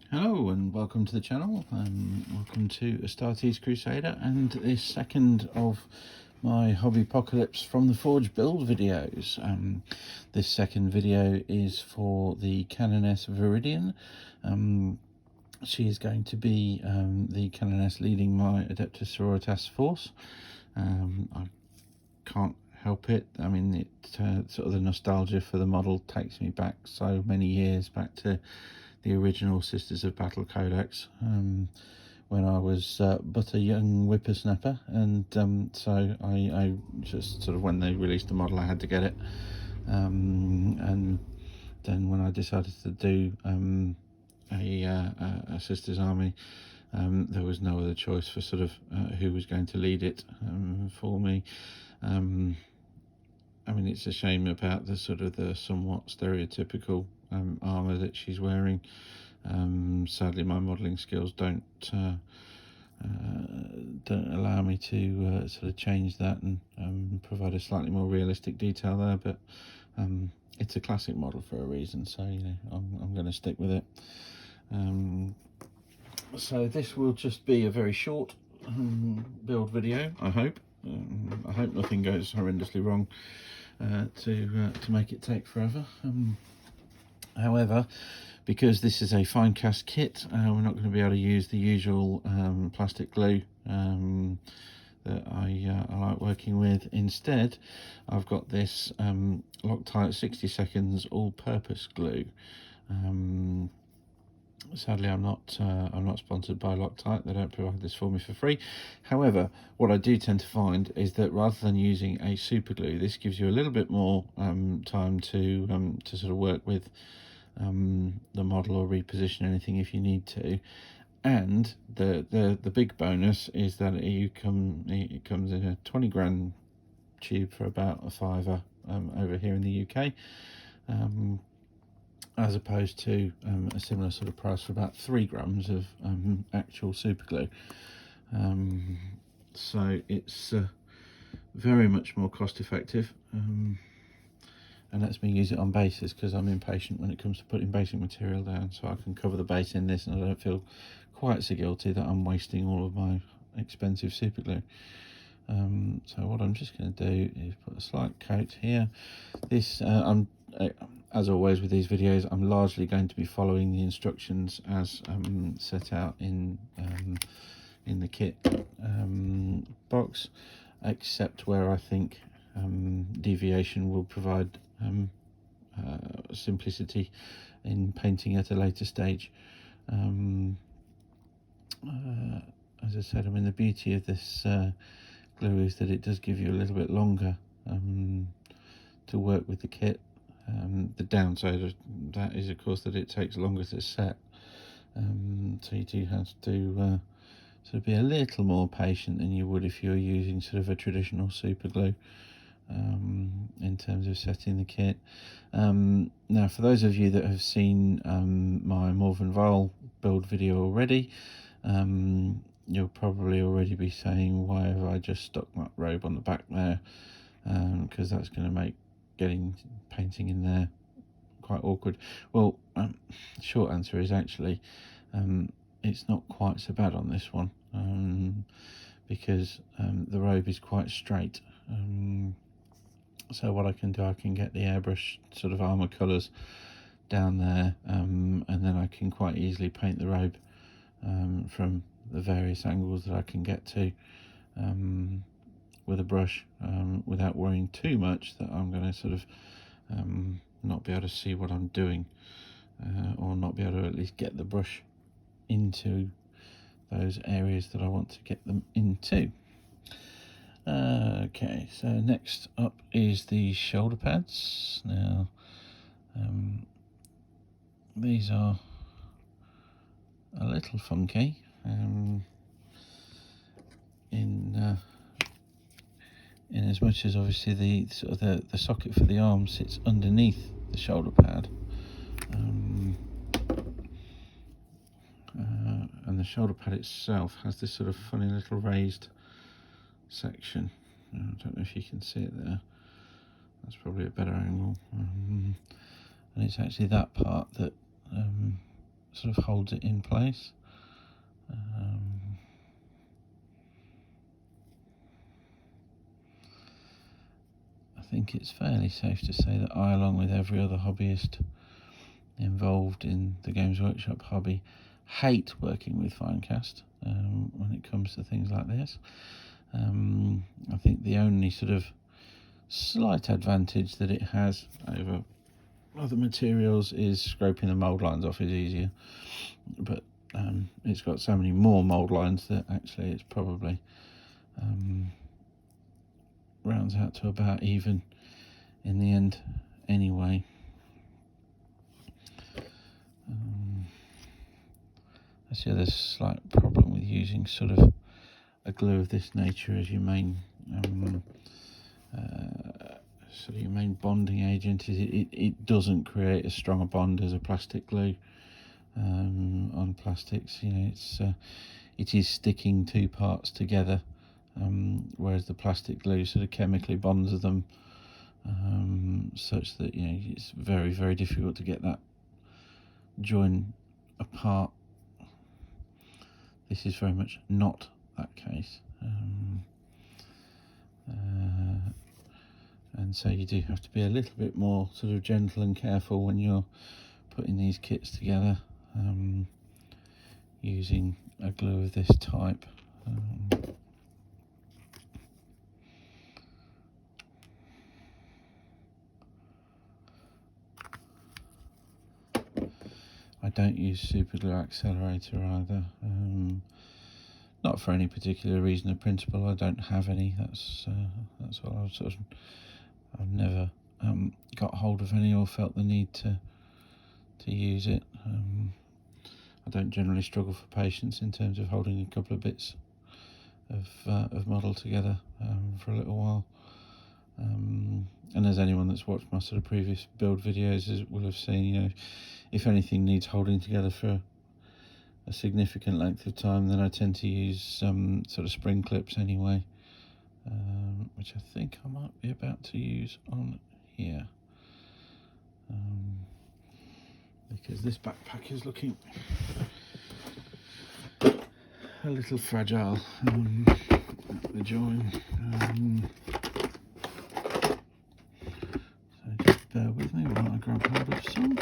Hello and welcome to the channel. Welcome to Astartes Crusader and this second of my Hobbypocalypse from the Forge build videos. This second video is for the Canoness Veridyan. She is going to be the Canoness leading my Adeptus Sororitas force. I can't help it. I mean, sort of the nostalgia for the model takes me back so many years, back to the original Sisters of Battle codex, when I was but a young whippersnapper, and so I just sort of, when they released the model, I had to get it, and then when I decided to do a Sisters army, there was no other choice for sort of who was going to lead it for me. I mean, it's a shame about the sort of the somewhat stereotypical armour that she's wearing. Sadly, my modelling skills don't allow me to sort of change that and provide a slightly more realistic detail there. But it's a classic model for a reason, so you know I'm going to stick with it. So this will just be a very short build video. I hope. I hope nothing goes horrendously wrong to make it take forever. However, because this is a fine cast kit, we're not going to be able to use the usual plastic glue that I like working with. Instead, I've got this Loctite 60 seconds all-purpose glue. Sadly, I'm not sponsored by Loctite. They don't provide this for me for free. However, what I do tend to find is that rather than using a super glue, this gives you a little bit more time to sort of work with the model or reposition anything if you need to. And the big bonus is that it comes in a 20 gram tube for about a £5 over here in the UK. As opposed to a similar sort of price for about 3 grams of actual super glue. So it's very much more cost effective, and lets me use it on bases, because I'm impatient when it comes to putting basic material down, so I can cover the base in this and I don't feel quite so guilty that I'm wasting all of my expensive super glue. So what I'm just going to do is put a slight coat here. This as always with these videos, I'm largely going to be following the instructions as set out in the kit box, except where I think deviation will provide simplicity in painting at a later stage. As I said, I mean, the beauty of this glue is that it does give you a little bit longer to work with the kit. The downside of that is, of course, that it takes longer to set, so you do have to sort of be a little more patient than you would if you were using sort of a traditional super glue in terms of setting the kit. Now, for those of you that have seen my Morven Vile build video already, you'll probably already be saying, why have I just stuck that robe on the back there, because that's going to make getting painting in there quite awkward. Well, short answer is actually it's not quite so bad on this one, because the robe is quite straight. So what I can do, I can get the airbrush sort of armour colours down there, and then I can quite easily paint the robe from the various angles that I can get to with a brush, without worrying too much that I'm going to sort of not be able to see what I'm doing, or not be able to at least get the brush into those areas that I want to get them into. Okay, so next up is the shoulder pads. Now, these are a little funky in as much as obviously the sort of the socket for the arm sits underneath the shoulder pad, and the shoulder pad itself has this sort of funny little raised section. I don't know if you can see it there. That's probably a better angle. And it's actually that part that sort of holds it in place. I think it's fairly safe to say that I, along with every other hobbyist involved in the Games Workshop hobby, hate working with Finecast when it comes to things like this. I think the only sort of slight advantage that it has over other materials is scraping the mould lines off is easier, but it's got so many more mould lines that actually it's probably rounds out to about even in the end anyway. That's the other slight problem with using sort of a glue of this nature as your main sort of your main bonding agent is it doesn't create as strong a bond as a plastic glue on plastics. You know, it is sticking two parts together, whereas the plastic glue sort of chemically bonds them such that, you know, it's very, very difficult to get that join apart. This is very much not that case. And so you do have to be a little bit more sort of gentle and careful when you're putting these kits together, using a glue of this type. I don't use super glue accelerator either, not for any particular reason or principle. I don't have any. That's what I've never got hold of any or felt the need to use it. I don't generally struggle for patience in terms of holding a couple of bits of model together for a little while. And as anyone that's watched my sort of previous build videos will have seen, you know, if anything needs holding together for a significant length of time, then I tend to use some sort of spring clips anyway, which I think I might be about to use on here, because this backpack is looking a little fragile at the join. So just bear with me while I grab hold of some.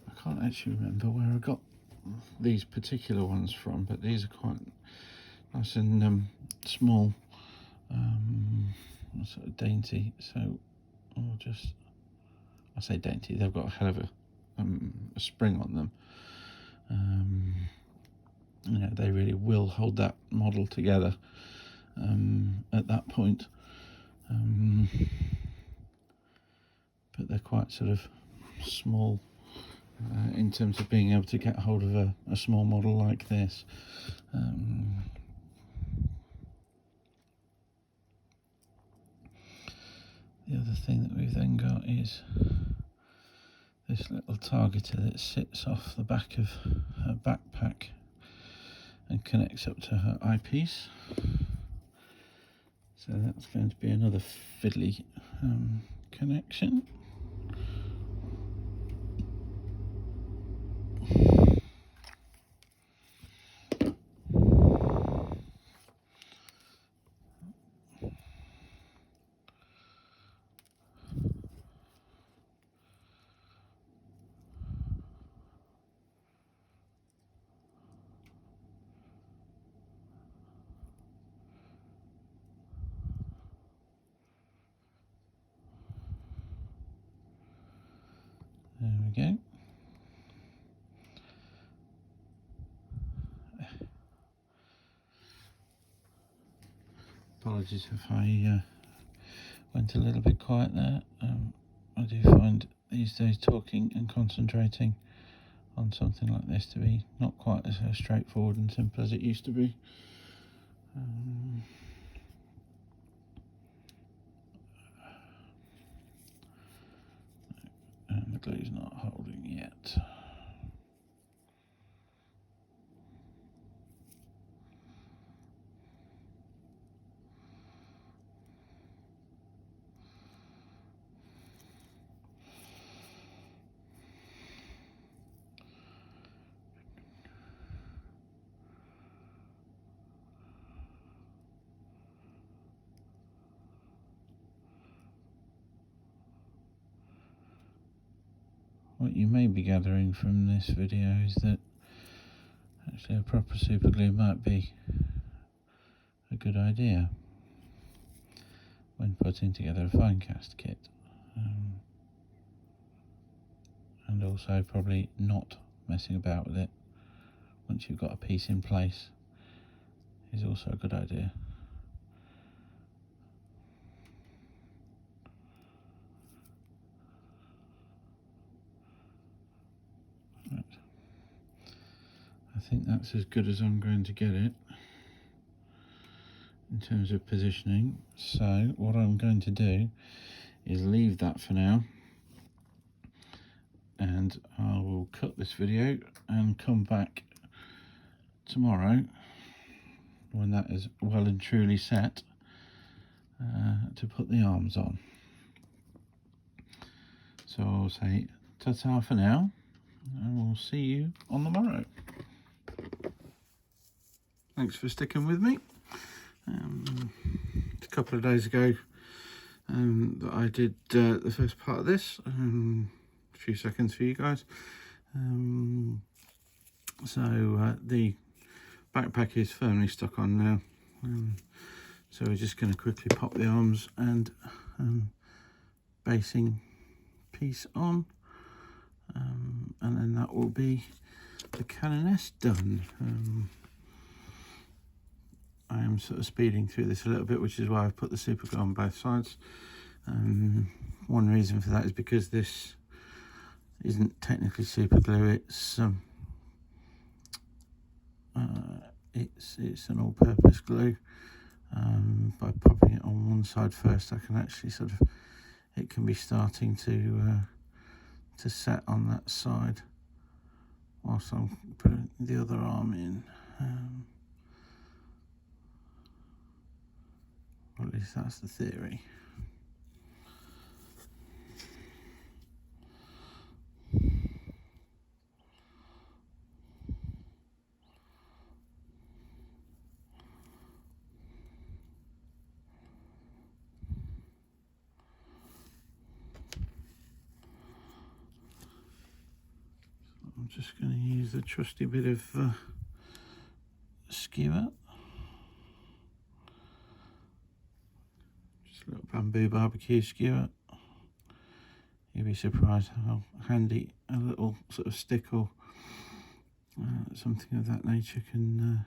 I can't actually remember where I got these particular ones from, but these are quite nice and small, sort of dainty. So I say dainty, they've got a hell of a spring on them. You know, they really will hold that model together at that point. But they're quite sort of small in terms of being able to get hold of a small model like this. The other thing that we've then got is this little targeter that sits off the back of her backpack and connects up to her eyepiece. So that's going to be another fiddly connection. There we go. Apologies if I went a little bit quiet there. I do find these days talking and concentrating on something like this to be not quite as straightforward and simple as it used to be. And the glue's not holding yet. what you may be gathering from this video is that actually a proper super glue might be a good idea when putting together a fine cast kit, and also probably not messing about with it once you've got a piece in place is also a good idea. Right. I think that's as good as I'm going to get it in terms of positioning. So what I'm going to do is leave that for now, and I will cut this video and come back tomorrow when that is well and truly set to put the arms on. So I'll say ta-ta for now, and we'll see you on the morrow. Thanks for sticking with me. A couple of days ago that I did the first part of this, a few seconds for you guys. So the backpack is firmly stuck on now, so we're just going to quickly pop the arms and basing piece on, and then that will be the Canoness done. I am sort of speeding through this a little bit, which is why I've put the super glue on both sides. One reason for that is because this isn't technically super glue, it's an all-purpose glue. By popping it on one side first, I can actually sort of, it can be starting to set on that side whilst I'm putting the other arm in. Or at least that's the theory. I'm just going to use the trusty bit of skewer. Just a little bamboo barbecue skewer. You'll be surprised how handy a little sort of stick or something of that nature can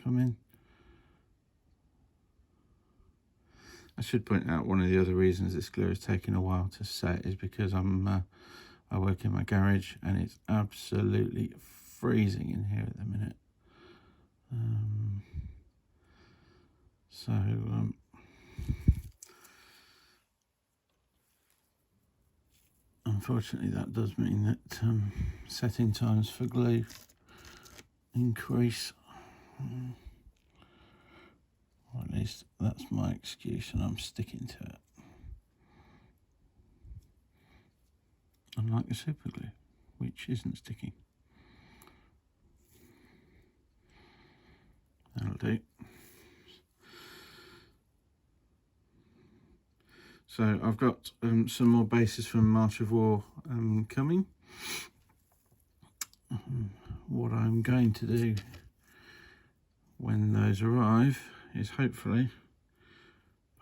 come in. I should point out one of the other reasons this glue is taking a while to set is because I work in my garage and it's absolutely freezing in here at the minute. Unfortunately that does mean that setting times for glue increase. Or at least that's my excuse, and I'm sticking to it. Unlike the super glue, which isn't sticking. That'll do. So I've got some more bases from March of War coming. What I'm going to do when those arrive is hopefully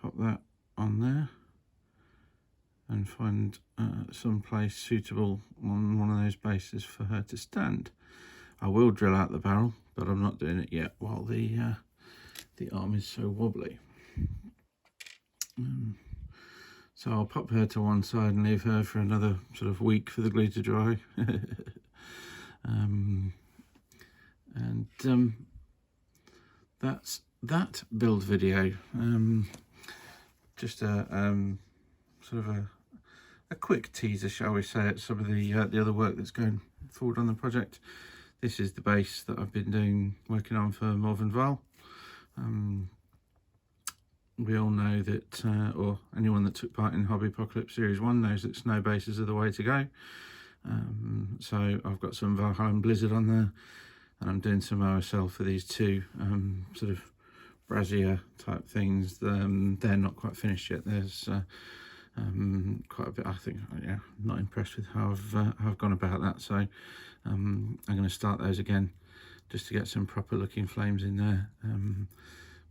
pop that on there and find some place suitable on one of those bases for her to stand. I will drill out the barrel, but I'm not doing it yet while the arm is so wobbly. So I'll pop her to one side and leave her for another sort of week for the glue to dry. That's that build video. Just a sort of a quick teaser, shall we say, at some of the other work that's going forward on the project. This is the base that I've been working on for Morven Val. We all know that, or anyone that took part in Hobbypocalypse Series 1 knows that snow bases are the way to go. So I've got some Valhalla and Blizzard on there, and I'm doing some OSL for these two sort of brazier type things. They're not quite finished yet. There's quite a bit. I think, yeah, not impressed with how I've gone about that. So I'm going to start those again just to get some proper looking flames in there.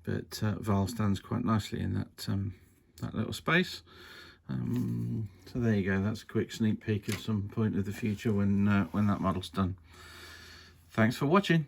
But Val stands quite nicely in that little space. So there you go. That's a quick sneak peek of some point of the future when that model's done. Thanks for watching.